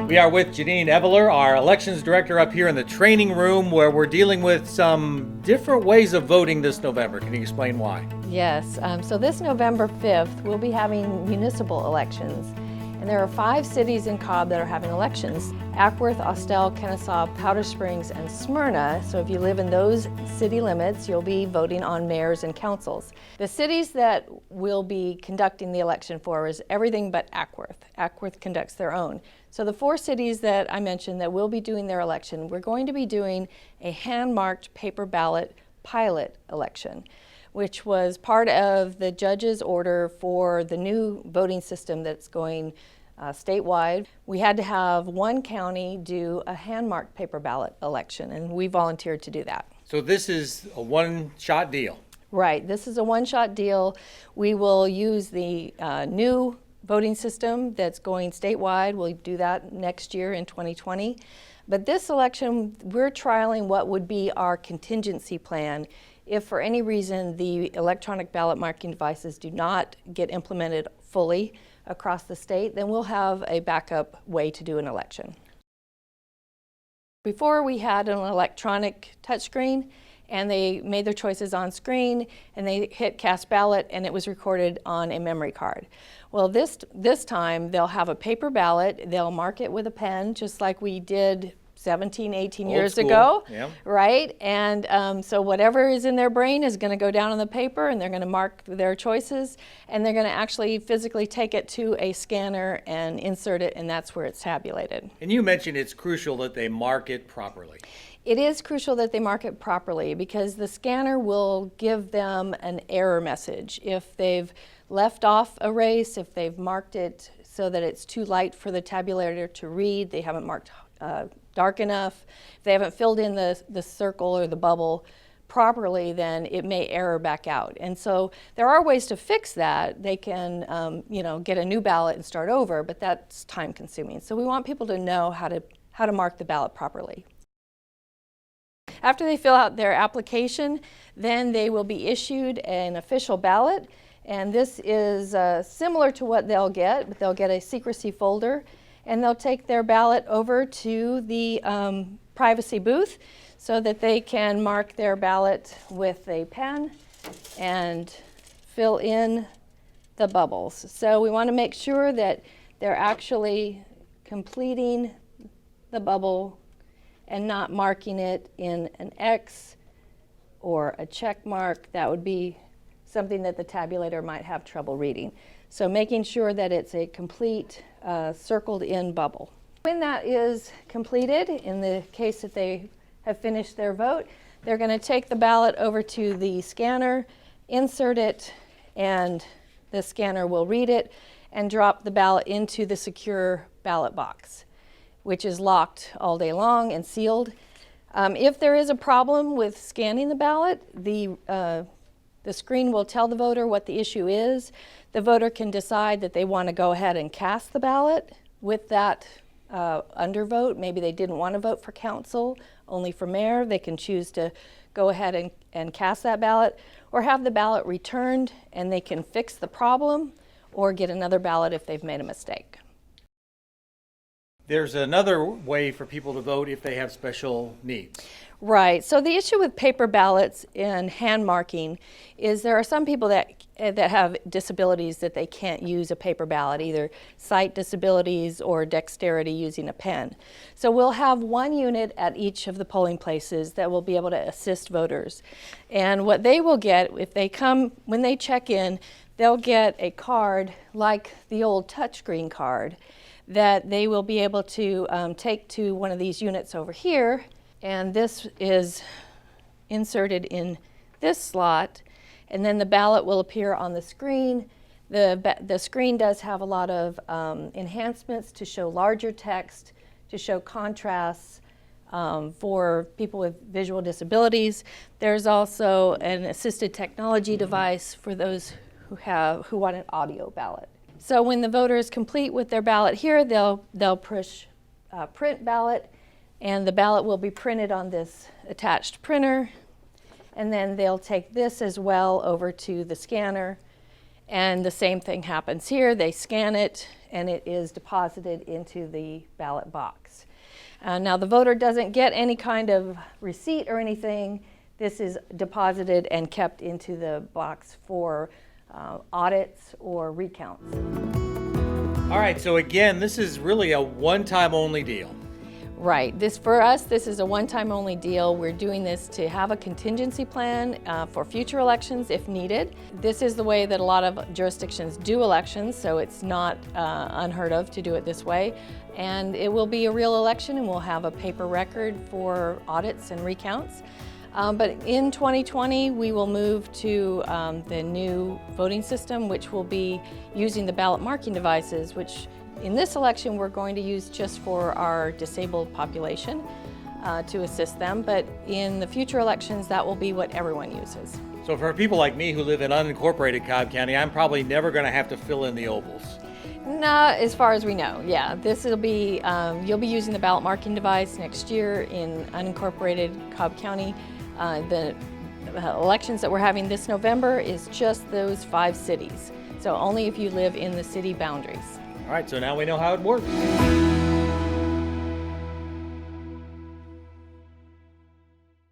We are with Janine Eveler, our elections director, up here in the training room where we're dealing with some different ways of voting this November. Can you explain why? Yes, so this November 5th, we'll be having municipal elections. And there are 5 cities in Cobb that are having elections: Ackworth, Austell, Kennesaw, Powder Springs, and Smyrna. So if you live in those city limits, you'll be voting on mayors and councils. The cities that we'll be conducting the election for is everything but Ackworth. Ackworth conducts their own. So the 4 cities that I mentioned that will be doing their election, we're going to be doing a hand-marked paper ballot pilot election, which was part of the judge's order for the new voting system that's going statewide. We had to have one county do a hand-marked paper ballot election, and we volunteered to do that. So this is a one-shot deal. Right, this is a one-shot deal. We will use the new voting system that's going statewide. We'll do that next year in 2020. But this election, we're trialing what would be our contingency plan if for any reason the electronic ballot marking devices do not get implemented fully across the state. Then we'll have a backup way to do an election. Before, we had an electronic touchscreen, and they made their choices on screen, and they hit cast ballot, and it was recorded on a memory card. Well, this time they'll have a paper ballot. They'll mark it with a pen, just like we did 17, 18 years ago, yeah. Right? And so whatever is in their brain is going to go down on the paper, and they're going to mark their choices, and they're going to actually physically take it to a scanner and insert it, and that's where it's tabulated. And you mentioned it's crucial that they mark it properly. It is crucial that they mark it properly because the scanner will give them an error message. If they've left off a race, if they've marked it so that it's too light for the tabulator to read, they haven't marked dark enough, if they haven't filled in the circle or the bubble properly, then it may error back out. And so there are ways to fix that. They can get a new ballot and start over, but that's time consuming. So we want people to know how to mark the ballot properly. After they fill out their application, then they will be issued an official ballot, and this is similar to what they'll get, but they'll get a secrecy folder, and they'll take their ballot over to the privacy booth so that they can mark their ballot with a pen and fill in the bubbles. So we want to make sure that they're actually completing the bubble and not marking it in an X or a check mark. That would be something that the tabulator might have trouble reading. So making sure that it's a complete circled in bubble. When that is completed, in the case that they have finished their vote, they're going to take the ballot over to the scanner, insert it, and the scanner will read it and drop the ballot into the secure ballot box, which is locked all day long and sealed. If there is a problem with scanning the ballot, the screen will tell the voter what the issue is. The voter can decide that they want to go ahead and cast the ballot with that undervote. Maybe they didn't want to vote for council, only for mayor. They can choose to go ahead and cast that ballot, or have the ballot returned and they can fix the problem or get another ballot if they've made a mistake. There's another way for people to vote if they have special needs. Right. So the issue with paper ballots and hand marking is there are some people that have disabilities that they can't use a paper ballot, either sight disabilities or dexterity using a pen. So we'll have one unit at each of the polling places that will be able to assist voters. And what they will get, if they come, when they check in, they'll get a card like the old touchscreen card that they will be able to take to one of these units over here, and this is inserted in this slot, and then the ballot will appear on the screen. The screen does have a lot of enhancements to show larger text, to show contrasts for people with visual disabilities. There's also an assisted technology device for those who want an audio ballot. So when the voter is complete with their ballot here, they'll push print ballot, and the ballot will be printed on this attached printer, and then they'll take this as well over to the scanner, and the same thing happens here. They scan it, and it is deposited into the ballot box. Now the voter doesn't get any kind of receipt or anything. This is deposited and kept into the box for audits or recounts. All right, so again, this is really a one-time only deal. Right. For us, this is a one-time only deal. We're doing this to have a contingency plan for future elections if needed. This is the way that a lot of jurisdictions do elections, so it's not unheard of to do it this way. And it will be a real election, and we'll have a paper record for audits and recounts. But in 2020, we will move to the new voting system, which will be using the ballot marking devices, which in this election, we're going to use just for our disabled population to assist them, but in the future elections, that will be what everyone uses. So for people like me who live in unincorporated Cobb County, I'm probably never going to have to fill in the ovals. Not as far as we know, yeah. This will be, you'll be using the ballot marking device next year in unincorporated Cobb County. The elections that we're having this November is just those 5 cities. So only if you live in the city boundaries. All right, so now we know how it works.